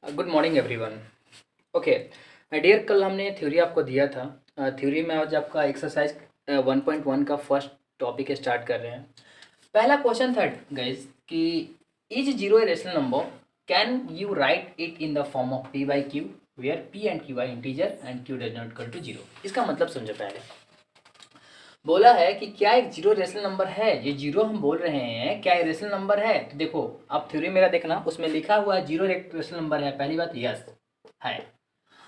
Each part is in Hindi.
Good morning everyone. Okay dear, कल हमने थ्योरी आपको दिया था। थ्योरी में आज आपका एक्सरसाइज 1.1 का फर्स्ट टॉपिक स्टार्ट कर रहे हैं। पहला क्वेश्चन था गाइस कि is zero a rational number, can you write it in the form of p by q where p and q are integer and q does not equal to zero. इसका मतलब समझो। पहले बोला है कि क्या एक जीरो रेशनल नंबर है। ये जीरो हम बोल रहे हैं, क्या ये रेशनल नंबर है? तो देखो, आप थ्योरी मेरा देखना, उसमें लिखा हुआ है जीरो एक रेशनल नंबर है। पहली बात यस है।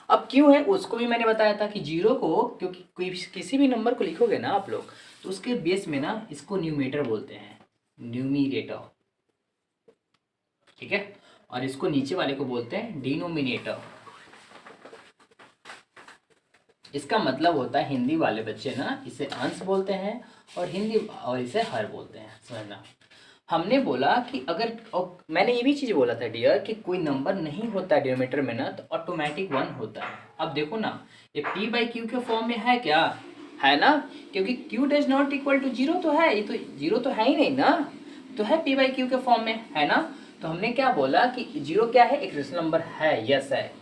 अब क्यों है उसको भी मैंने बताया था कि जीरो को, क्योंकि कोई किसी भी नंबर को लिखोगे ना आप लोग, तो उसके बेस में ना इसको न्यूमेटर बोलते हैं, न्यूमिरेटर। ठीक है, और इसको नीचे वाले को बोलते हैं डिनोमिनेटर। इसका मतलब होता है, हिंदी वाले बच्चे ना इसे अंश बोलते हैं और इसे हर बोलते हैं। समझना, हमने बोला कि अगर, और मैंने ये भी चीज़ बोला था डियर कि कोई नंबर नहीं होता है डिनोमिनेटर में ना, तो ऑटोमेटिक वन होता है। अब देखो ना, ये पी बाई क्यू के फॉर्म में है क्या? है ना, क्योंकि q does not equal to zero तो है, ये तो जीरो तो है ही नहीं ना, तो है पी बाई क्यू के फॉर्म में, है ना। तो हमने क्या बोला कि जीरो क्या है, एक रेशनल नंबर है, यस है।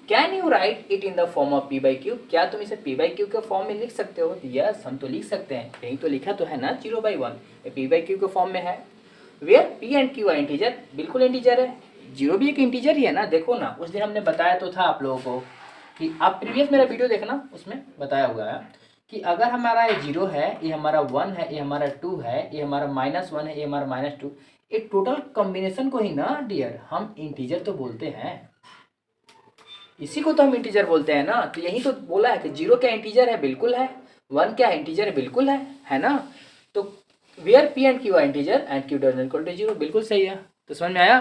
Can you write it in the form of p by Q, क्या तुम इसे पी बाई क्यू के फॉर्म में लिख सकते हो? यस, हम तो लिख सकते हैं, कहीं तो लिखा तो है ना जीरो बाई वन, ये पी बाई क्यू के फॉर्म में है। Where p and q are integer, बिल्कुल इंटीजर है। जीरो भी एक इंटीजर ही है ना। देखो ना, उस दिन हमने बताया तो था आप लोगों को कि आप प्रीवियस मेरा वीडियो देखना, उसमें बताया हुआ है कि अगर हमारा ये जीरो है, ये हमारा वन है, ये हमारा टू है, ये हमारा माइनस वन है, ये हमारा माइनस टू, ये टोटल कॉम्बिनेशन को ही ना डियर हम इंटीजर तो बोलते हैं। इसी को तो हम इंटीजर बोलते हैं ना। तो यही तो बोला है कि जीरो क्या इंटीजर है, बिल्कुल है। वन क्या इंटीजर है, बिल्कुल है ना। तो where p and q are integer and q does not equal to zero, बिल्कुल सही है। तो समझ में आया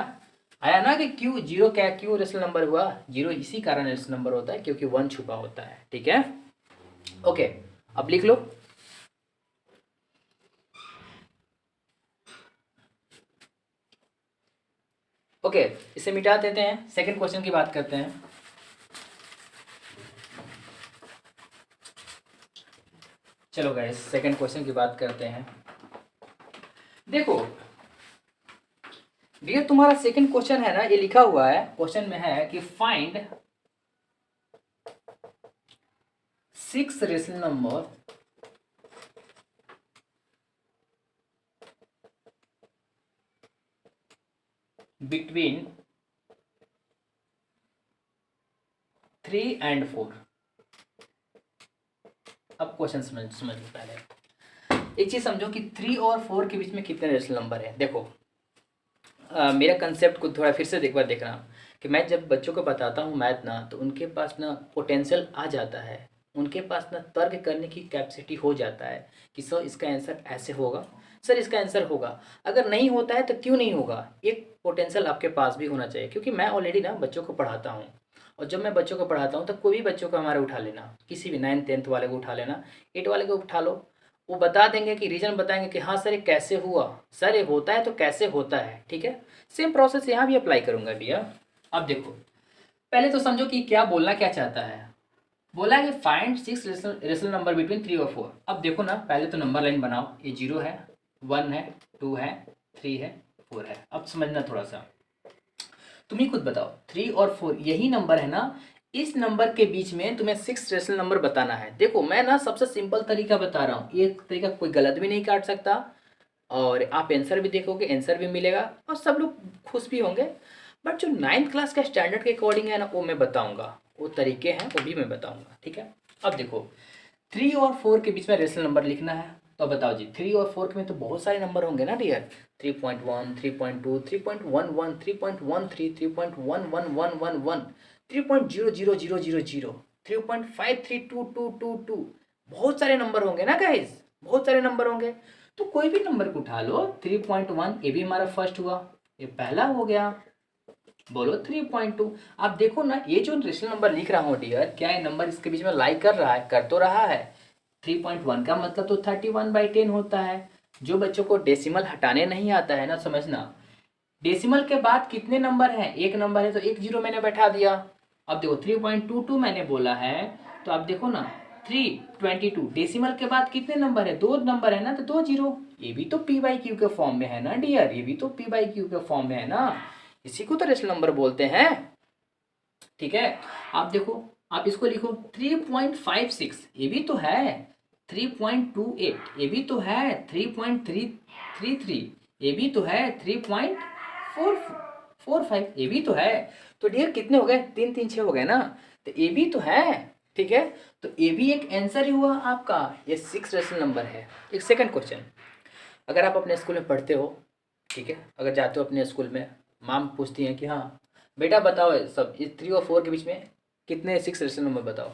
आया ना कि क्यू जीरो क्या, क्यू रेशनल नंबर हुआ। जीरो इसी कारण रेशनल नंबर होता है क्योंकि वन छुपा होता है। ठीक है, ओके, अब लिख लो। ओके, इसे मिटा देते हैं, सेकंड क्वेश्चन की बात करते हैं। चलो गाइस, सेकंड क्वेश्चन की बात करते हैं। देखो डियर, तुम्हारा सेकंड क्वेश्चन है ना, ये लिखा हुआ है क्वेश्चन में है कि find six rational number between 3 and 4। अब क्वेश्चन समझ लो। पहले एक चीज समझो कि 3 और 4 के बीच में कितने रेशनल नंबर है। देखो, मेरा कंसेप्ट को थोड़ा फिर से एक बार देखना कि मैं जब बच्चों को बताता हूँ मैथ ना, तो उनके पास ना पोटेंशियल आ जाता है, उनके पास ना तर्क करने की कैपेसिटी हो जाता है कि सर इसका आंसर ऐसे होगा, सर इसका आंसर होगा। अगर नहीं होता है तो क्यों नहीं होगा, एक पोटेंशियल आपके पास भी होना चाहिए। क्योंकि मैं ऑलरेडी ना बच्चों को पढ़ाता हूँ, और जब मैं बच्चों को पढ़ाता हूँ तो कोई भी बच्चों को हमारे उठा लेना, किसी भी 9th 10th वाले को उठा लेना, 8 वाले को उठा लो, वो बता देंगे कि रीज़न बताएंगे कि हाँ सर ये कैसे हुआ, सर ये होता है तो कैसे होता है। ठीक है, सेम प्रोसेस यहाँ भी अप्लाई करूँगा डियर। अब देखो, पहले तो समझो कि क्या बोलना क्या चाहता है। बोला है कि find six rational number between 3 और 4। अब देखो ना, पहले तो नंबर लाइन बनाओ। ये जीरो है, वन है, टू है, थ्री है, फोर है। अब समझना थोड़ा सा, तुम ही खुद बताओ, 3 और 4 यही नंबर है ना। इस नंबर के बीच में तुम्हें सिक्स रेशनल नंबर बताना है। देखो मैं ना सबसे सिंपल तरीका बता रहा हूँ, ये तरीका कोई गलत भी नहीं काट सकता, और आप आंसर भी देखोगे, आंसर भी मिलेगा और सब लोग खुश भी होंगे। बट जो 9th क्लास का स्टैंडर्ड के अकॉर्डिंग है ना, वो मैं बताऊंगा, वो तरीके हैं वो भी मैं बताऊंगा। ठीक है, अब देखो 3 और 4 के बीच में रेशनल नंबर लिखना है। तो बताओ जी, 3 और 4 में तो बहुत सारे नंबर होंगे ना डियर। 3.1, 3.2, 3.11, 3.13, 3.1111, 3.00000, 3.532222, बहुत सारे नंबर होंगे ना गाइज, बहुत सारे नंबर होंगे। तो कोई भी नंबर को उठा लो। 3.1 ये भी हमारा फर्स्ट हुआ, ये पहला हो गया। बोलो 3.2। आप देखो ना, ये जो रेशनल नंबर लिख रहा हूँ डियर, क्या ये नंबर इसके बीच में लाई कर रहा है? कर तो रहा है। 3.1 का मतलब तो 31/10 होता है। जो बच्चों को डेसिमल हटाने नहीं आता है ना, समझना, डेसिमल के बाद कितने नंबर हैं? एक नंबर है तो एक जीरो मैंने बैठा दिया। अब देखो 3.22 मैंने बोला है, तो आप देखो ना 322, डेसिमल के बाद कितने नंबर है? दो नंबर है ना, तो दो जीरो। ये भी तो पी बाई क्यू के फॉर्म में है ना डियर, ये भी तो पी बाई क्यू के फॉर्म में है ना। इसी को तो रेशनल नंबर बोलते हैं। ठीक है। आप देखो, आप इसको लिखो 3.56, ये भी तो है। 3.28, ये भी तो है। 3.333, ये भी तो है। 3.445, ये भी तो है। तो डियर कितने हो गए? 3 3 6 हो गए ना। तो ये भी तो है। ठीक है, तो ये भी एक आंसर ही हुआ आपका। ये 6 रेशनल नंबर है। एक सेकंड क्वेश्चन, अगर आप अपने स्कूल में पढ़ते हो, ठीक है, अगर जाते हो अपने स्कूल में, मैम पूछती हैं कि हाँ बेटा बताओ सब इस 3 और 4 के बीच में कितने 6 रेशनल नंबर बताओ।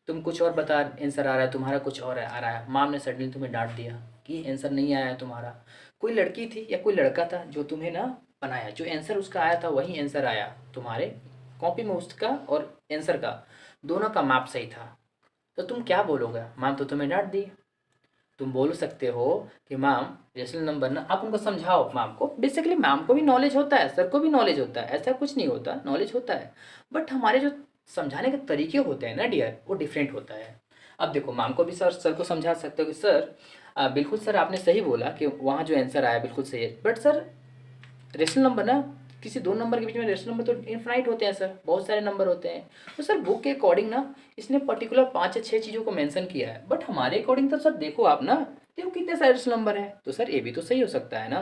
तुम कुछ और बता, आंसर आ रहा है तुम्हारा, कुछ और आ रहा है। मैम ने सडनली तुम्हें डांट दिया कि आंसर नहीं आया है तुम्हारा। कोई लड़की थी या कोई लड़का था जो तुम्हें ना बनाया, जो आंसर उसका आया था वही आंसर आया तुम्हारे कॉपी में, उसका और आंसर का दोनों का मैप सही था। तो तुम क्या बोलोगे? मैम तो तुम्हें डांट दी। तुम बोल सकते हो कि मैम रेशनल नंबर ना, आप उनको समझाओ। मैम को बेसिकली, मैम को भी नॉलेज होता है, सर को भी नॉलेज होता है, ऐसा कुछ नहीं होता, नॉलेज होता है। बट हमारे जो समझाने के तरीके होते हैं ना डियर, वो डिफरेंट होता है। अब देखो, मैम को भी सर को समझा सकते हो कि सर बिल्कुल सर आपने सही बोला कि वहाँ जो आंसर आया बिल्कुल सही है, बट सर रेशनल नंबर ना, किसी दो नंबर के बीच में रेशनल नंबर तो इनफाइनाइट होते हैं सर, बहुत सारे नंबर होते हैं। तो सर बुक के अकॉर्डिंग ना इसने पर्टिकुलर 5 या 6 चीज़ों को मेंशन किया है, बट हमारे अकॉर्डिंग तो सर देखो आप ना, देखो कितने सारे रेशनल नंबर है, तो सर ये भी तो सही हो सकता है ना।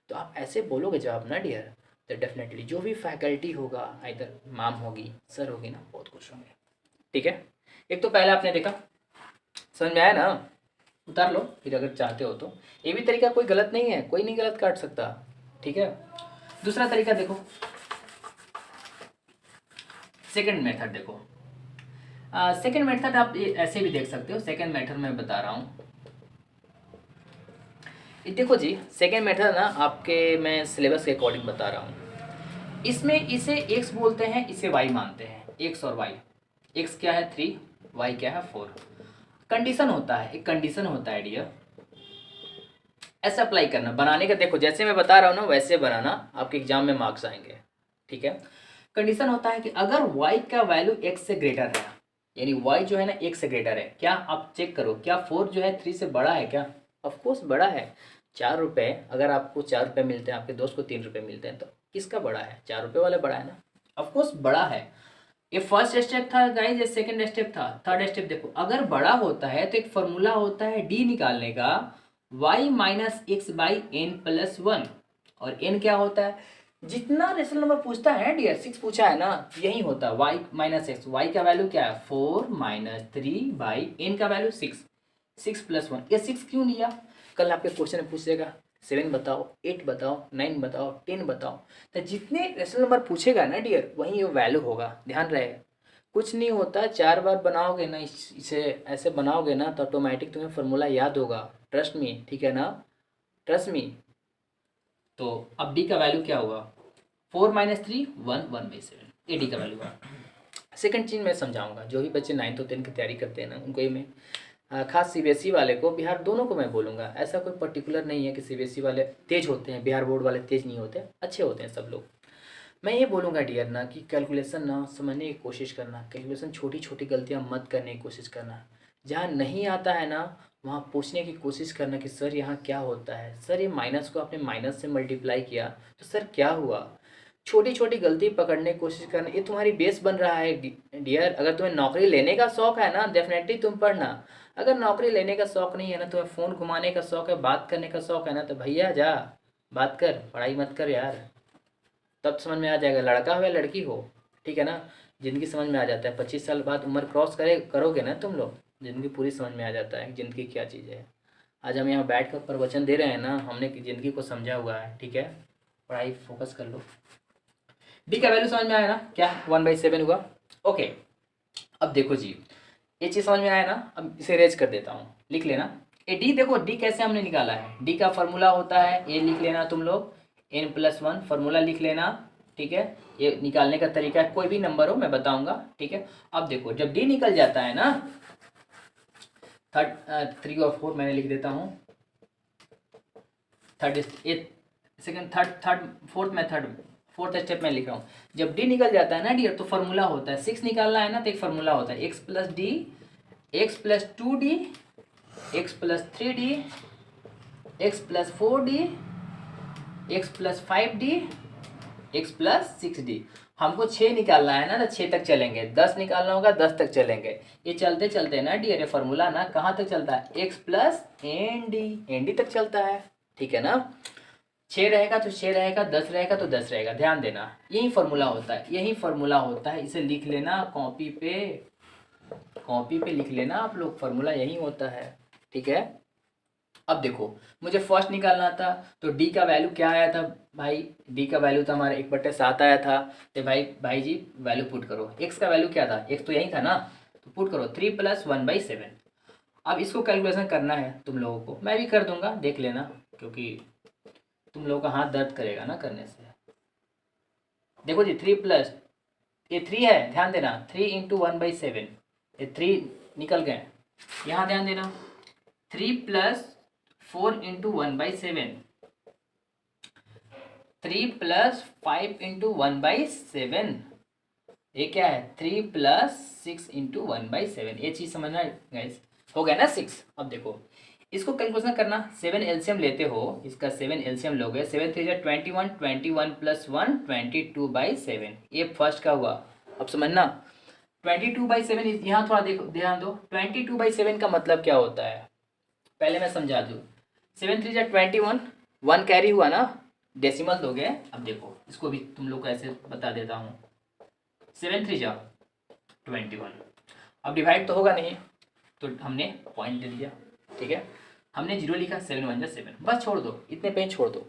तो आप ऐसे बोलोगे जवाब ना डियर, तो डेफिनेटली जो भी फैकल्टी होगा, इधर मैम होगी, सर होगी ना, बहुत खुश होंगे। ठीक है, एक तो पहले आपने देखा, समझ में आया ना, उतार लो फिर अगर चाहते हो तो। ये भी तरीका कोई गलत नहीं है, कोई नहीं गलत काट सकता। ठीक है, दूसरा तरीका देखो, सेकंड मेथड देखो। सेकंड मेथड आप ऐसे भी देख सकते हो। सेकंड मेथड मैं बता रहा हूँ, ये देखो जी, सेकंड मेथड ना आपके मैं सिलेबस के अकॉर्डिंग बता रहा हूँ। इसमें इसे x बोलते हैं, इसे y मानते हैं, x और y। x क्या है 3, y क्या है 4। कंडीशन होता है, एक कंडीशन होता है डियर, ऐसा अप्लाई करना, बनाने का देखो जैसे मैं बता रहा हूँ ना वैसे बनाना, आपके एग्जाम में मार्क्स आएंगे। ठीक है, कंडीशन होता है कि अगर y का वैल्यू x से ग्रेटर है, यानी y जो है ना x से ग्रेटर है, क्या आप चेक करो, क्या 4 जो है 3 से बड़ा है क्या? ऑफकोर्स बड़ा है। 4 रुपये, अगर आपको 4 रुपये मिलते हैं, आपके दोस्त को 3 रुपये मिलते हैं, तो किसका बड़ा है? 4 रुपये वाला बड़ा है ना, ऑफकोर्स बड़ा है। ये फर्स्ट स्टेप था गाइज, ये सेकंड स्टेप था। थर्ड स्टेप देखो, अगर बड़ा होता है तो एक फॉर्मूला होता है डी निकालने का, y minus x by n plus 1। और n क्या होता है? जितना रेशनल नंबर पूछता है डियर, 6 पूछा है ना, यही होता है y माइनस एक्स। y का वैल्यू क्या है 4 माइनस 3 बाई n का वैल्यू 6, 6 प्लस 1। ये 6 क्यों लिया? कल आपके क्वेश्चन में पूछेगा 7 बताओ, 8 बताओ, 9 बताओ, 10 बताओ। तो जितने रेशनल नंबर पूछेगा ना डियर, वही ये वैल्यू होगा, ध्यान रहे। कुछ नहीं होता, 4 बार बनाओगे ना इसे, ऐसे बनाओगे ना तो ऑटोमेटिक तुम्हें फॉर्मूला याद होगा, ट्रस्ट मी। ठीक है ना, ट्रस्ट मी। तो अब डी का वैल्यू क्या होगा? 4 माइनस 3 1 1/7, ये डी का वैल्यू हुआ। सेकंड चीज़ मैं समझाऊंगा, जो भी बच्चे 9th और 10th की तैयारी करते हैं ना, उनको ही मैं खास सीबीएसई वाले को, बिहार, दोनों को मैं बोलूँगा। ऐसा कोई पर्टिकुलर नहीं है कि सीबीएसई वाले तेज होते हैं, बिहार बोर्ड वाले तेज नहीं होते, अच्छे होते हैं सब लोग। मैं ये बोलूँगा डियर ना कि कैलकुलेशन ना समझने की कोशिश करना, कैलकुलेशन छोटी छोटी गलतियाँ मत करने की कोशिश करना। जहाँ नहीं आता है ना, वहाँ पूछने की कोशिश करना कि सर यहाँ क्या होता है, सर ये माइनस को आपने माइनस से मल्टीप्लाई किया तो सर क्या हुआ। छोटी छोटी गलती पकड़ने की कोशिश करना, ये तुम्हारी बेस बन रहा है डियर। अगर तुम्हें नौकरी लेने का शौक है ना, डेफिनेटली तुम पढ़ना। अगर नौकरी लेने का शौक नहीं है ना, तुम्हें फ़ोन घुमाने का शौक है, बात करने का शौक है ना, तो भैया जा बात कर, पढ़ाई मत कर यार। तब समझ में आ जाएगा, लड़का हो या लड़की हो। ठीक है ना, ज़िंदगी समझ में आ जाता है। 25 साल बाद उम्र क्रॉस करोगे ना तुम लोग, ज़िंदगी पूरी समझ में आ जाता है ज़िंदगी क्या चीज़ है। आज हम यहाँ बैठ कर प्रवचन दे रहे हैं ना, हमने ज़िंदगी को समझा हुआ है। ठीक है, पढ़ाई फोकस कर लो। डी का वैल्यू समझ में आया ना, क्या 1/7 हुआ। ओके, अब देखो जी, ये चीज़ समझ में आया ना, अब इसे रेज कर देता हूँ, लिख लेना। ए डी देखो, डी कैसे हमने निकाला है, डी का फॉर्मूला होता है, ये लिख लेना तुम लोग, n+1 फार्मूला लिख लेना। ठीक है, ये निकालने का तरीका है, कोई भी नंबर हो मैं बताऊंगा। ठीक है, अब देखो जब डी निकल जाता है ना, 3 और 4 मैंने लिख देता हूँ, फोर्थ स्टेप में लिख रहा हूँ। जब डी निकल जाता है ना डियर, तो फॉर्मूला होता है, 6 निकालना है ना, तो एक फॉर्मूला होता है x plus D, x plus 2d, x plus 3d, x plus 4d, x plus 5d, x plus 6d। हमको 6 निकालना है ना, तो 6 तक चलेंगे। 10 निकालना होगा, 10 तक चलेंगे। ये चलते चलते ना डी, अरे फॉर्मूला ना कहाँ तक चलता है, एक्स प्लस एन डी तक चलता है। ठीक है ना। 6 रहेगा तो 6 रहेगा, 10 रहेगा तो 10 रहेगा। ध्यान देना, यही फॉर्मूला होता है, यही फॉर्मूला होता है। इसे लिख लेना कॉपी पे, कॉपी पे लिख लेना आप लोग, फॉर्मूला यही होता है। ठीक है। अब देखो, मुझे फर्स्ट निकालना था, तो डी का वैल्यू क्या आया था भाई, डी का वैल्यू था हमारा 1/7 आया था। तो भाई जी वैल्यू पुट करो। एक्स का वैल्यू क्या था, एक्स तो यही था ना, तो पुट करो 3 + 1/7। अब इसको कैलकुलेशन करना है तुम लोगों को, मैं भी कर दूंगा, देख लेना, क्योंकि तुम लोगों का हाथ दर्द करेगा ना करने से। देखो जी, 3 प्लस ये 3 है, ध्यान देना, 3 × 1/7, ये 3 निकल गए। यहाँ ध्यान देना, 3 + 4 × 1/7, 3 + 5 × 1/7, ये क्या है 3 + 6 × 1/7। ये चीज़ समझना गाइस, हो गया ना 6। अब देखो इसको कैलकुलेशन करना, 7 एलसीएम लेते हो, इसका 7 एलसीएम लोगे, 7 3 × 21, 21 + 1 22/7, ये फर्स्ट का हुआ। अब समझना 22/7, यहाँ थोड़ा देखो, ध्यान दो, 22/7 का मतलब क्या होता है, पहले मैं समझा दूँ। 7 3 × 21, 1 कैरी हुआ ना, डेसिमल दोगे। अब देखो इसको भी तुम लोग को ऐसे बता देता हूँ, 7 3 × 21, अब डिवाइड तो होगा नहीं, तो हमने पॉइंट दे दिया। ठीक है, हमने 0 लिखा, 7 1 × 7, बस छोड़ दो, इतने पे छोड़ दो।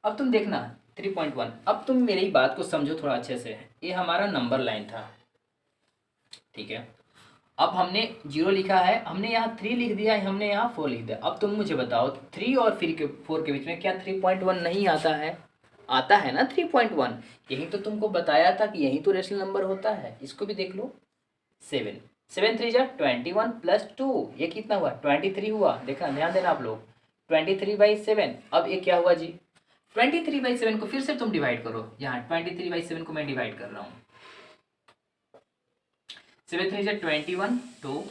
अब तुम देखना 3.1, अब तुम मेरी बात को समझो थोड़ा अच्छे से, ये हमारा नंबर लाइन था। ठीक है, अब हमने 0 लिखा है, हमने यहाँ 3 लिख दिया है, हमने यहाँ 4 लिख दिया। अब तुम मुझे बताओ 3 और फिर 4 के बीच में क्या 3.1 नहीं आता है, आता है ना 3.1। यही तो तुमको बताया था कि यही तो रेशनल नंबर होता है। इसको भी देख लो, 7 7 3 × 21 + 2, ये कितना हुआ 23 हुआ। देखा, ध्यान देना आप लोग, 23/7। अब ये क्या हुआ जी, 23/7 को फिर से तुम डिवाइड करो, यहाँ 23/7 को मैं डिवाइड कर रहा हूँ, 7 3 × 21, 2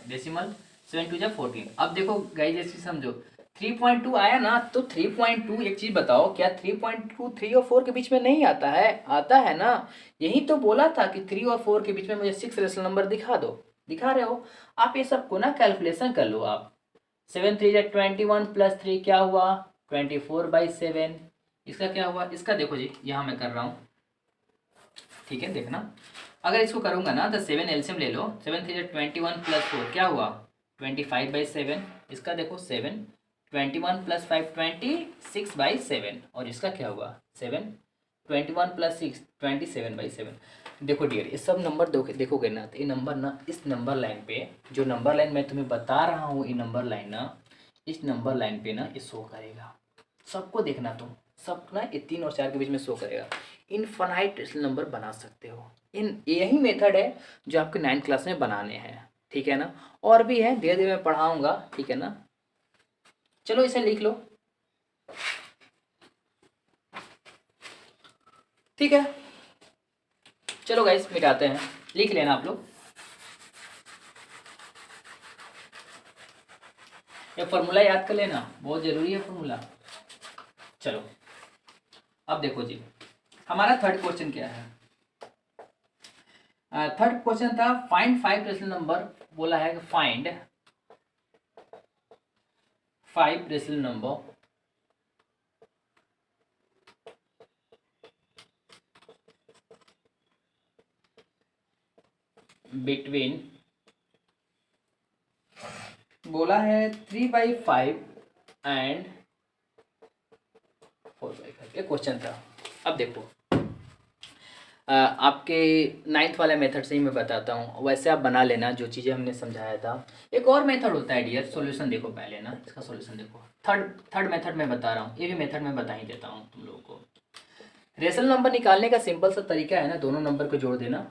डेसिमल, 7 2 × 14। अब देखो गाइस ऐसे समझो, 3.2 आया ना, तो 3.2, एक चीज़ बताओ, क्या 3.2 3 और 4 के बीच में नहीं आता है, आता है ना। यही तो बोला था कि 3 और 4 के बीच में मुझे 6 रेशनल नंबर दिखा दो, दिखा रहे हो आप। ये सब को ना कैलकुलेशन कर लो आप। 7 3 × 21 + 3 क्या हुआ 24/7, इसका क्या हुआ, इसका देखो जी, यहाँ मैं कर रहा हूँ। ठीक है, देखना, अगर इसको करूँगा ना, तो 7 एलसीएम ले लो, 7 3 × 21 + 4 क्या हुआ 25/7, इसका देखो 7 21 + 5 26/7, और इसका क्या हुआ 7 21 + 6 27/7। देखो डियर, ये सब नंबर देखोगे ना, तो ये नंबर ना, इस नंबर लाइन पे, जो नंबर लाइन मैं तुम्हें बता रहा हूँ, ये नंबर लाइन ना, इस नंबर लाइन पे ना ये शो करेगा। सबको देखना तुम, सब ना ये 3 और 4 के बीच में शो करेगा। इनफाइनाइट रेशनल नंबर बना सकते हो। इन यही मेथड है जो आपके 9th क्लास में बनाने हैं। ठीक है ना, और भी है, धीरे धीरे मैं पढ़ाऊँगा। ठीक है ना, चलो इसे लिख लो। ठीक है, चलो गाइस मिटाते हैं, लिख लेना आप लोग। ये फॉर्मूला याद कर लेना, बहुत ज़रूरी है फॉर्मूला। चलो अब देखो जी, हमारा थर्ड क्वेश्चन क्या है। थर्ड क्वेश्चन था फाइंड 5 रेशनल नंबर, बोला है कि फाइंड 5 रेशनल नंबर बिटवीन, बोला है 3/5 एंड 4/5, ये क्वेश्चन था। अब देखो आपके 9th वाले मेथड से ही मैं बताता हूँ, वैसे आप बना लेना जो चीज़ें हमने समझाया था। एक और मेथड होता है डियर, सॉल्यूशन देखो पहले ना, इसका सॉल्यूशन देखो। थर्ड मेथड मैं बता रहा हूँ, ये भी मेथड मैं बता ही देता हूँ तुम लोगों को। रेशनल नंबर निकालने का सिंपल सा तरीका है ना, दोनों नंबर को जोड़ देना।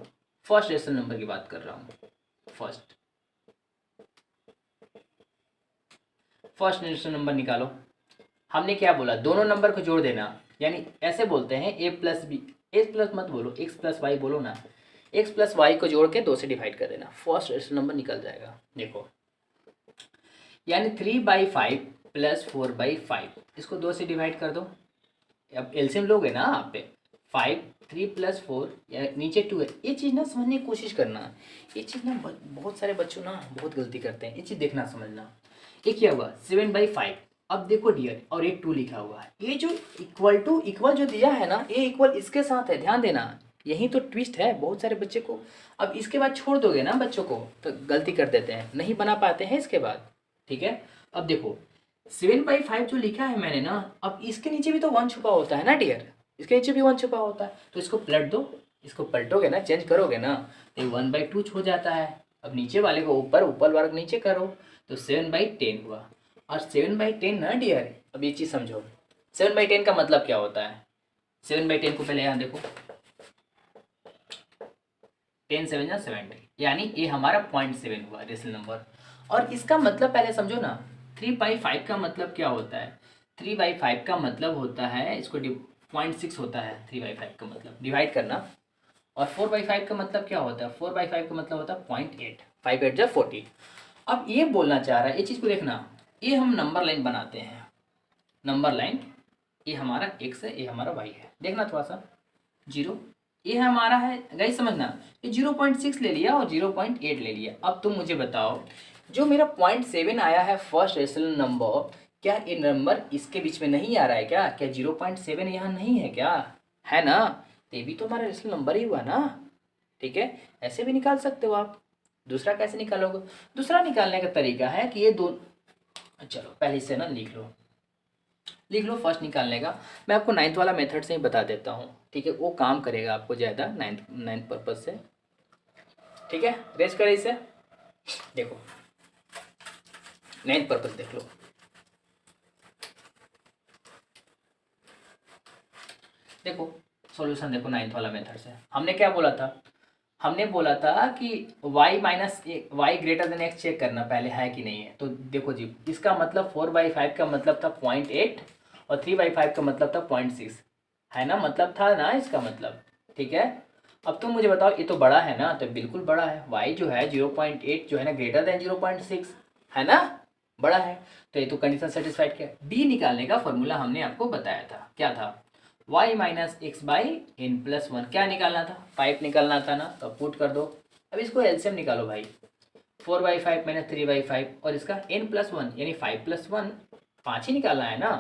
फर्स्ट रेशनल नंबर की बात कर रहा हूँ, फर्स्ट रेशनल नंबर निकालो। हमने क्या बोला, दोनों नंबर को जोड़ देना, यानी ऐसे बोलते हैं a + b, a प्लस मत बोलो, x + y बोलो ना, x + y को जोड़ के 2 से डिवाइड कर देना, फर्स्ट रेशनल नंबर निकल जाएगा। देखो, यानी 3/5 + 4/5, इसको 2 से डिवाइड कर दो। अब एलसीएम लोगे ना आप पे, 5, 3 + 4 या नीचे 2 है। ये चीज़ ना समझने की कोशिश करना। ये चीज़ ना बहुत सारे बच्चों ना बहुत गलती करते हैं। ये चीज़ देखना समझना। ये क्या हुआ 7/5। अब देखो डियर, और एक 2 लिखा हुआ है। ये जो इक्वल जो दिया है ना, ये इक्वल इसके साथ है, ध्यान देना। यही तो ट्विस्ट है बहुत सारे बच्चे को। अब इसके बाद छोड़ दोगे ना बच्चों को तो गलती कर देते हैं, नहीं बना पाते हैं इसके बाद। ठीक है, अब देखो 7/5 जो लिखा है मैंने ना, अब इसके नीचे भी तो 1 छुपा होता है ना डियर, इसके नीचे भी 1 छुपा होता है। तो इसको पलट दो, इसको पलटोगे ना, चेंज करोगे ना, तो 1/2 हो जाता है। अब नीचे वाले को ऊपर, ऊपर वाले को नीचे करो, तो 7/10 हुआ। और 7/10 ना डियर, अब ये चीज़ समझो, 7/10 का मतलब क्या होता है। 7/10 को पहले यहाँ देखो, 10 7 या 70, यानी ये हमारा 0.7 हुआ रेशनल नंबर। और इसका मतलब पहले समझो ना, 3/5 का मतलब क्या होता है। 3/5 का मतलब होता है, इसको 0.6 होता है 3/5 का मतलब, डिवाइड करना। और 4/5 का मतलब क्या होता है, 4/5 का मतलब होता है 0.8, 5 8 जा 40। अब ये बोलना चाह रहा है, ये चीज़ को देखना, ये हम नंबर लाइन बनाते हैं, नंबर लाइन, ये हमारा x है, ये हमारा y है। देखना थोड़ा सा, 0 ये हमारा है गाइस, समझना। ये 0.6 ले लिया और 0.8 ले लिया। अब तुम मुझे बताओ, जो मेरा 0.7 आया है फर्स्ट रेशनल नंबर, क्या ये नंबर इसके बीच में नहीं आ रहा है क्या? क्या 0.7 यहाँ नहीं है क्या? है ना, तो ये भी तो हमारा रेशनल नंबर ही हुआ ना। ठीक है, ऐसे भी निकाल सकते हो आप। दूसरा कैसे निकालोगे? दूसरा निकालने का तरीका है कि ये दो, चलो पहले से ना लिख लो फर्स्ट निकालने का। मैं आपको 9th वाला मेथड से ही बता देता हूँ, ठीक है, वो काम करेगा आपको ज़्यादा 9th पर्पज से। ठीक है, रेस करें इसे, देखो 9th पर्पज देख लो। देखो सॉल्यूशन देखो 9th वाला मेथड से। हमने क्या बोला था, हमने बोला था कि y minus y greater than x check करना पहले है कि नहीं है। तो देखो जी, इसका मतलब 4/5 का मतलब था 0.8 और 3/5 का मतलब था 0.6, है ना, मतलब था ना इसका मतलब। ठीक है, अब तुम मुझे बताओ, ये तो बड़ा है ना, तो बिल्कुल बड़ा है। y जो है 0.8 जो है ना, ग्रेटर देन 0.6 है ना, बड़ा है। तो ये तो कंडीशन सेटिस्फाइड किया। d निकालने का फॉर्मूला हमने आपको बताया था, क्या था, y minus x by n plus 1। क्या निकालना था, 5 निकालना था ना, तो पुट कर दो। अब इसको एलसीएम निकालो भाई, 4/5 माइनस 3/5 और इसका n+1 यानी 5+1, 5 ही निकालना है ना।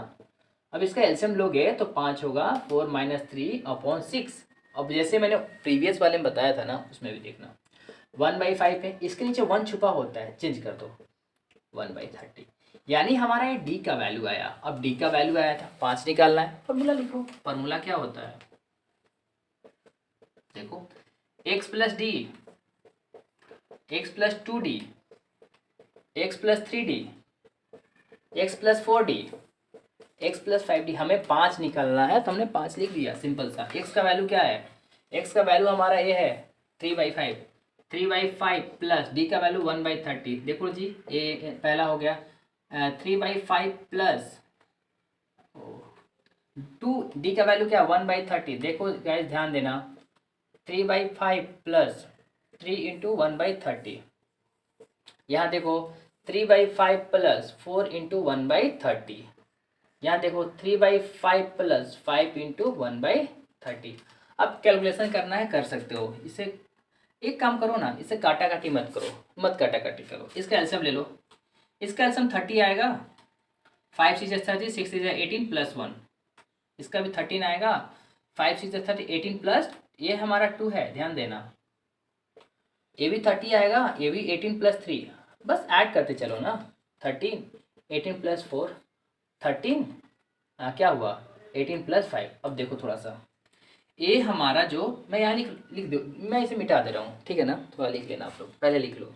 अब इसका एलसीएम लोगे तो 5 होगा, 4 - 3/6। अब जैसे मैंने प्रीवियस वाले में बताया था ना, उसमें भी देखना 1/5 है, इसके नीचे 1 छुपा होता है, चेंज कर दो 1/30, यानी हमारा ये डी का वैल्यू आया। अब डी का वैल्यू आया था 5 निकालना है, फॉर्मूला लिखो। फॉर्मूला क्या होता है, देखो x + d, x + 2d, x + 3d, x + 4d, x + 5d। हमें 5 निकालना है तो हमने 5 लिख दिया, सिंपल सा। x का वैल्यू क्या है, x का वैल्यू हमारा ये है 3/5, 3/5 प्लस d का वैल्यू 1/30। देखो जी, ये पहला हो गया 3/5 प्लस 2, d का वैल्यू क्या है 1/30। देखो गाइस ध्यान देना, 3/5 प्लस 3 इंटू 1/30। यहाँ देखो 3/5 प्लस 4 इंटू 1/30। यहाँ देखो 3/5 प्लस 5 इंटू 1/30। अब कैलकुलेशन करना है, कर सकते हो इसे। एक काम करो ना, इसे काटा काटी मत करो, मत काटा काटी करो, इसका एलसीएम ले लो। इसका एलसीएम 30 आएगा, 5 6 30, 6 6 18 प्लस 1, इसका भी 13 आएगा, 5 6 30 18 प्लस ये हमारा 2 है, ध्यान देना। ये भी 30 आएगा, ये भी 18 प्लस 3, बस ऐड करते चलो ना। 13 18 प्लस 4 13, क्या हुआ 18 प्लस 5। अब देखो थोड़ा सा, ये हमारा जो, मैं यहाँ लिख दो, मैं इसे मिटा दे रहा हूँ, ठीक है ना, थोड़ा लिख लेना आप लोग, पहले लिख लो,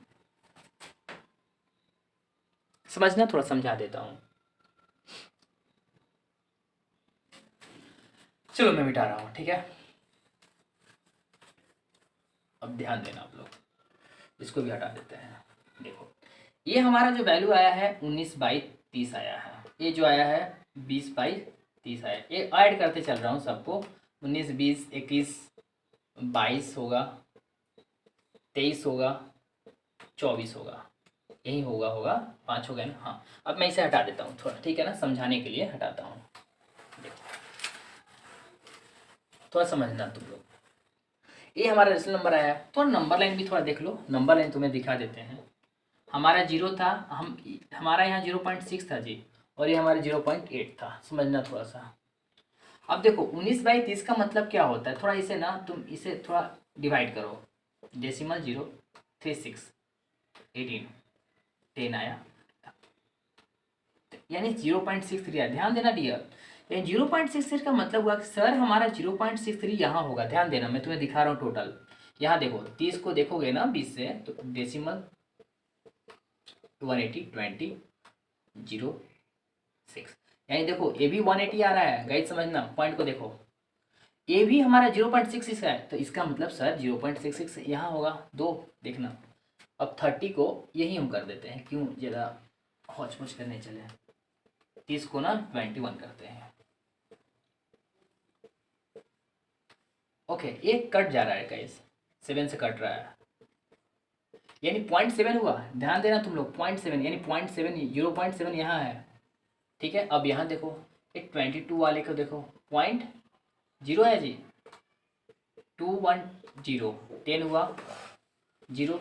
समझना, थोड़ा समझा देता हूँ। चलो मैं मिटा रहा हूँ, ठीक है। अब ध्यान देना आप लोग, इसको भी हटा देते हैं। देखो ये हमारा जो वैल्यू आया है 19/30 आया है, ये जो आया है 20/30 आया। ये ऐड करते चल रहा हूँ सबको, 19 20 21 22 होगा, 23 होगा, 24 होगा, यही होगा 5 हो गया ना। हाँ, अब मैं इसे हटा देता हूँ थोड़ा, ठीक है ना, समझाने के लिए हटाता हूँ। थोड़ा समझना तुम लोग। ये हमारा रेशनल नंबर आया, तो नंबर लाइन भी थोड़ा देख लो, नंबर लाइन तुम्हें दिखा देते हैं। हमारा 0 था, हमारा यहाँ 0.6 था जी, और ये हमारा 0.8 था, समझना थोड़ा सा। अब देखो 19/30 का मतलब क्या होता है, थोड़ा इसे ना तुम इसे थोड़ा डिवाइड करो। डेसिमल 036 18 10 आया, यानी 0.63 आया। ध्यान देना डियर, यानी 0.63 का मतलब हुआ कि सर हमारा 0.63 यहाँ होगा। ध्यान देना, मैं तुम्हें दिखा रहा हूँ टोटल। यहाँ देखो 30 को देखोगे ना 20 से, तो डेसिमल 180 20 0.6, यानी देखो ये भी 180 आ रहा है। गाइस समझना, पॉइंट को देखो, ये भी हमारा 0.66 है, तो इसका मतलब सर 0.66 यहाँ होगा। दो देखना, अब 30 को यही हम कर देते हैं, क्यों ज़्यादा हौच पौच करने चले। 30 को ना 21 करते हैं। ओके, ये कट जा रहा है गाइस, 7 से कट रहा है, यानी 0.7 हुआ। ध्यान देना तुम लोग, 0.7 यानी 0.7, 0.7 यहाँ है। ठीक है, अब यहाँ देखो एक 22 वाले को देखो, 0.0 है जी, 210 10 हुआ 0,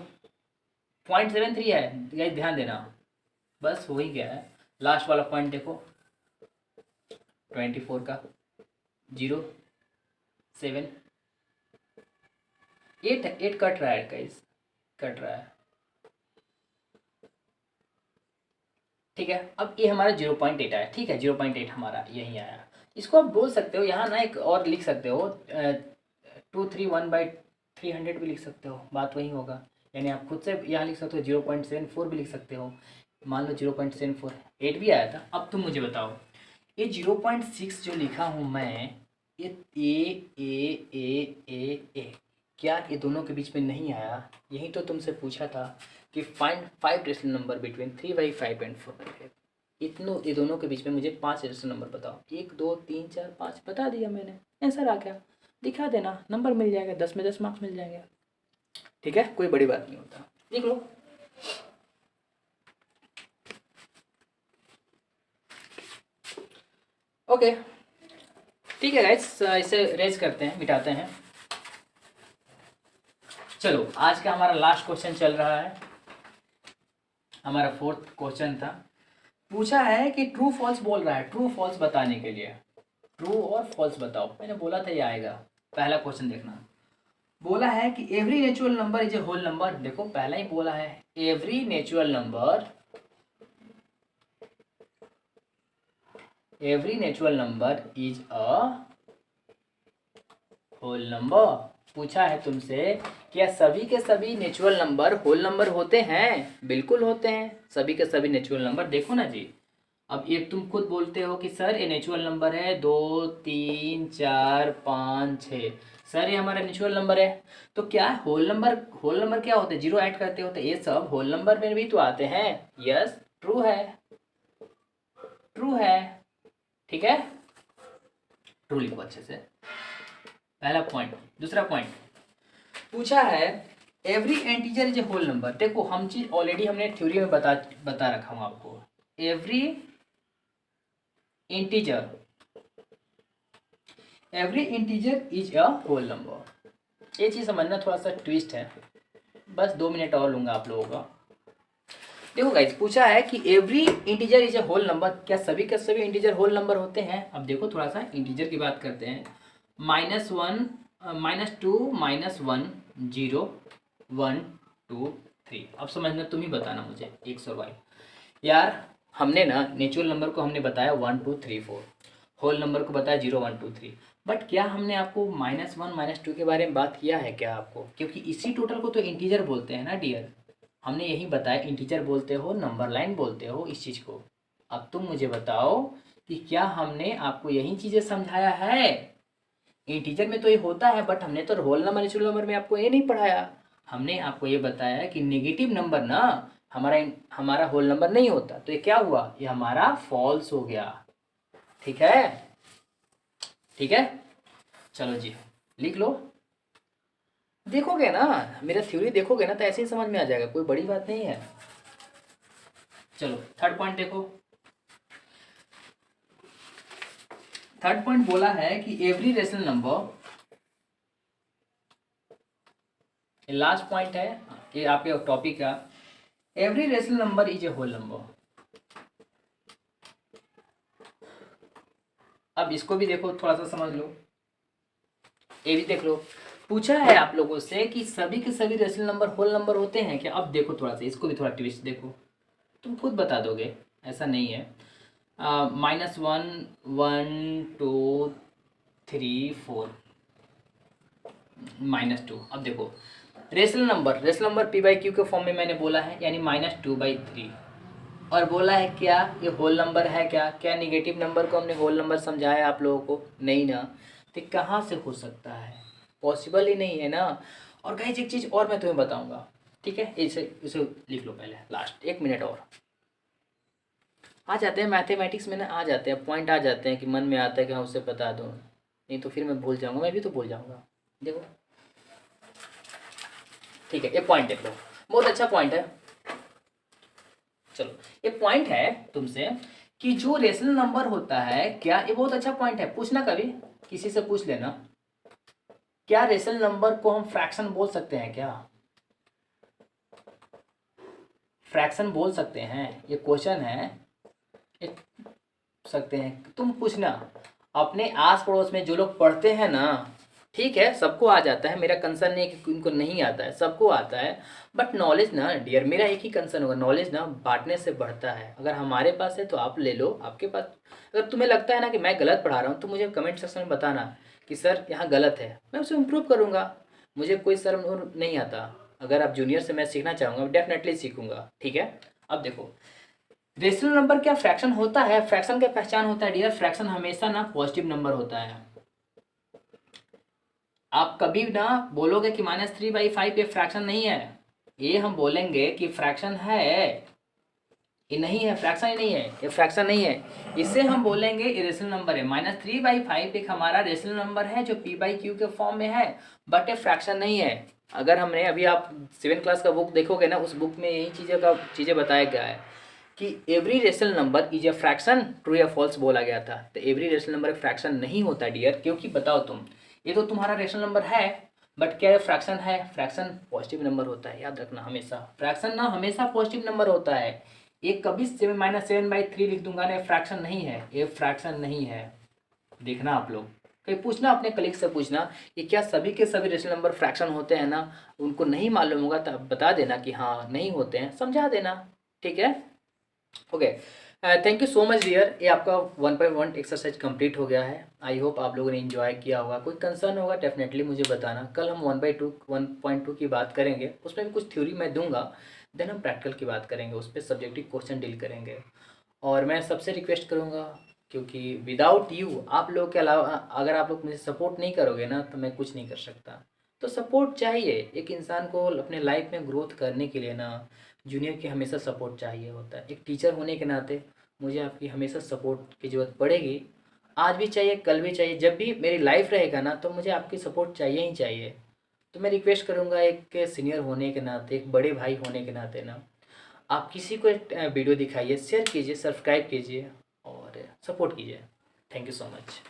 0.73 है गाइस, ध्यान देना, बस हो ही गया है। लास्ट वाला पॉइंट देखो 24 का 0.7, 8 कट रहा है गाइस, कट रहा है। ठीक है, अब ये हमारा 0.8 आया। ठीक है, 0.8 हमारा यही आया। इसको आप बोल सकते हो यहाँ ना, एक और लिख सकते हो 231/300 भी लिख सकते हो, बात वही होगा। यानी आप खुद से यहाँ लिख सकते हो 0.74 भी लिख सकते हो, मान लो 0.74, 8 भी आया था। अब तुम मुझे बताओ, ये 0.6 जो लिखा हूँ मैं, ये ए, क्या ये दोनों के बीच में नहीं आया? यही तो तुमसे पूछा था कि find 5 rational number between 3/5 and 4/5। ये दोनों के बीच में मुझे 5 रेशनल नंबर बताओ। 1 2 3 4 5 बता दिया मैंने, आंसर आ गया। दिखा देना, नंबर मिल जाएगा, 10 में 10 मार्क्स मिल जाएंगे। ठीक है, कोई बड़ी बात नहीं होता, लिख लो। ओके ठीक है गाइस, इसे रेज करते हैं, मिटाते हैं। चलो आज का हमारा लास्ट क्वेश्चन चल रहा है, हमारा 4th क्वेश्चन था। पूछा है कि ट्रू फॉल्स बोल रहा है, ट्रू फॉल्स बताने के लिए ट्रू और फॉल्स बताओ। मैंने बोला था ये आएगा। पहला क्वेश्चन देखना, बोला है कि every natural number is a whole number. देखो पहला ही बोला है, every natural number is a whole number. पूछा है तुमसे, क्या सभी के सभी नेचुरल नंबर होल नंबर होते हैं? बिल्कुल होते हैं, सभी के सभी नेचुरल नंबर। देखो ना जी, अब ये तुम खुद बोलते हो कि सर ये नेचुरल नंबर है 2 3 4 5 6, सर ये हमारा नेचुरल नंबर है। तो क्या होल नंबर क्या होते हैं? 0 ऐड करते होते, ये सब होल नंबर में भी तो आते हैं। यस, ट्रू है, ट्रू है। ठीक है, ट्रू लिखो अच्छे से, पहला पॉइंट। दूसरा पॉइंट पूछा है, every integer is a whole number. देखो हम चीज ऑलरेडी हमने थ्योरी में बता रखा हूँ आपको। Every integer is a whole number. ये चीज़ समझना थोड़ा सा ट्विस्ट है, बस 2 मिनट और लूंगा आप लोगों का। देखो गाइस, पूछा है कि every integer is a whole number, क्या सभी के सभी इंटीजर होल नंबर होते हैं? अब देखो थोड़ा सा इंटीजर की बात करते हैं। -1 -2 -1 0 1 2 3। अब समझना, तुम ही बताना मुझे एक्स और वाई। यार हमने ना नेचुरल नंबर को हमने बताया 1 2 3 4, होल नंबर को बताया 0 1 2 3। बट क्या हमने आपको -1 -2 के बारे में बात किया है क्या आपको? क्योंकि इसी टोटल को तो इंटीजर बोलते हैं ना डियर। हमने यही बताया, इंटीजर बोलते हो, नंबर लाइन बोलते हो इस चीज़ को। अब तुम मुझे बताओ कि क्या हमने आपको यही चीज़ें समझाया है? इंटीजर में तो ये होता है, बट हमने तो होल नंबर नेचुरल नंबर में आपको ये नहीं पढ़ाया। हमने आपको ये बताया कि नेगेटिव नंबर ना हमारा होल नंबर नहीं होता। तो ये क्या हुआ? ये हमारा फॉल्स हो गया। ठीक है, ठीक है, चलो जी लिख लो। देखोगे ना मेरा थ्योरी, देखोगे ना तो ऐसे ही समझ में आ जाएगा, कोई बड़ी बात नहीं है। चलो थर्ड पॉइंट देखो। थर्ड पॉइंट बोला है कि एवरी रेशनल नंबर ये लास्ट पॉइंट है ये आपके टॉपिक का। Every rational number is a whole number. अब इसको भी देखो, थोड़ा सा समझ लो, ये भी देख लो। पूछा है आप लोगों से कि सभी के सभी रेशनल नंबर होल नंबर होते हैं क्या। अब देखो थोड़ा सा, इसको भी थोड़ा ट्विस्ट देखो, तुम खुद बता दोगे, ऐसा नहीं है। -1 1 2 3 4 -2। अब देखो रेशनल नंबर p/q के फॉर्म में मैंने बोला है, यानी -2/3। और बोला है क्या ये होल नंबर है क्या। क्या निगेटिव नंबर को हमने होल नंबर समझाया आप लोगों को, नहीं ना। तो कहाँ से हो सकता है, पॉसिबल ही नहीं है ना। और गाइस एक चीज़ और मैं तुम्हें बताऊंगा, ठीक है, इसे लिख लो पहले, लास्ट 1 मिनट और। आ जाते हैं मैथमेटिक्स में ना, आ जाते हैं पॉइंट, आ जाते हैं कि मन में आता है कि हाँ उससे बता दो, नहीं तो फिर मैं भूल जाऊंगा, मैं भी तो भूल जाऊंगा। देखो ठीक है, ये पॉइंट देख लो, बहुत अच्छा पॉइंट है। चलो ये पॉइंट है तुमसे कि जो रेशनल नंबर होता है क्या, ये बहुत अच्छा पॉइंट है, पूछना कभी किसी से पूछ लेना, क्या रेशनल नंबर को हम फ्रैक्शन बोल सकते हैं क्या। फ्रैक्शन बोल सकते हैं, ये क्वेश्चन है, ये सकते हैं। तुम पूछना अपने आस पड़ोस में जो लोग पढ़ते हैं ना, ठीक है, सबको आ जाता है, मेरा कंसर्न नहीं है कि उनको नहीं आता है, सबको आता है। बट नॉलेज ना डियर, मेरा एक ही कंसर्न होगा, नॉलेज ना बांटने से बढ़ता है। अगर हमारे पास है तो आप ले लो, आपके पास अगर तुम्हें लगता है ना कि मैं गलत पढ़ा रहा हूँ तो मुझे कमेंट सेक्शन में बताना कि सर यहाँ गलत है, मैं उसे इम्प्रूव करूँगा, मुझे कोई शर्म नहीं आता। अगर आप जूनियर से मैं सीखना चाहूँगा, डेफिनेटली सीखूंगा, ठीक है। अब देखो रेशनल नंबर क्या फ्रैक्शन होता है, फ्रैक्शन का पहचान होता है डियर, फ्रैक्शन हमेशा ना पॉजिटिव नंबर होता है। आप कभी ना बोलोगे कि -3/5 ये फ्रैक्शन नहीं है, ये हम बोलेंगे कि फ्रैक्शन है, ये नहीं है, फ्रैक्शन ही नहीं है, ये फ्रैक्शन नहीं है, इससे हम बोलेंगे ये रेशनल नंबर है। -3/5 एक हमारा रेशनल नंबर है जो p/q के फॉर्म में है, बट ये फ्रैक्शन नहीं है। अगर हमने अभी आप 7th क्लास का बुक देखोगे ना, उस बुक में यही चीज़ें बताया गया है कि every rational number is a fraction, true या फॉल्स बोला गया था। तो एवरी रेशनल नंबर फ्रैक्शन नहीं होता डियर, क्योंकि बताओ तुम, ये तो तुम्हारा रेशनल नंबर है, बट क्या ये फ्रैक्शन है। फ्रैक्शन पॉजिटिव नंबर होता है, याद रखना हमेशा, फ्रैक्शन ना हमेशा पॉजिटिव नंबर होता है। ये कभी -7/3 लिख दूंगा ना, फ्रैक्शन नहीं है, ये फ्रैक्शन नहीं है। देखना आप लोग कहीं पूछना, अपने कलीग से पूछना कि क्या सभी के सभी रेशनल नंबर फ्रैक्शन होते हैं ना, उनको नहीं मालूम होगा तो बता देना कि हाँ नहीं होते हैं, समझा देना, ठीक है। Okay, thank you so much dear, ये आपका 1.1 एक्सरसाइज कंप्लीट हो गया है। आई होप आप लोगों ने एंजॉय किया होगा। कोई कंसर्न होगा डेफिनेटली मुझे बताना। कल हम 1/2 की बात करेंगे, उसमें भी कुछ थ्योरी मैं दूंगा, देन हम प्रैक्टिकल की बात करेंगे, उस पर सब्जेक्टिव क्वेश्चन डील करेंगे। और मैं सबसे रिक्वेस्ट करूँगा, क्योंकि विदाउट यू, आप लोग के अलावा अगर आप लोग मुझे सपोर्ट नहीं करोगे ना तो मैं कुछ नहीं कर सकता। तो सपोर्ट चाहिए एक इंसान को अपने लाइफ में ग्रोथ करने के लिए ना, जूनियर की हमेशा सपोर्ट चाहिए होता है। एक टीचर होने के नाते मुझे आपकी हमेशा सपोर्ट की ज़रूरत पड़ेगी, आज भी चाहिए, कल भी चाहिए, जब भी मेरी लाइफ रहेगा ना तो मुझे आपकी सपोर्ट चाहिए ही चाहिए। तो मैं रिक्वेस्ट करूँगा एक सीनियर होने के नाते, एक बड़े भाई होने के नाते ना, आप किसी को एक वीडियो दिखाइए, शेयर कीजिए, सब्सक्राइब कीजिए और सपोर्ट कीजिए। Thank you so much.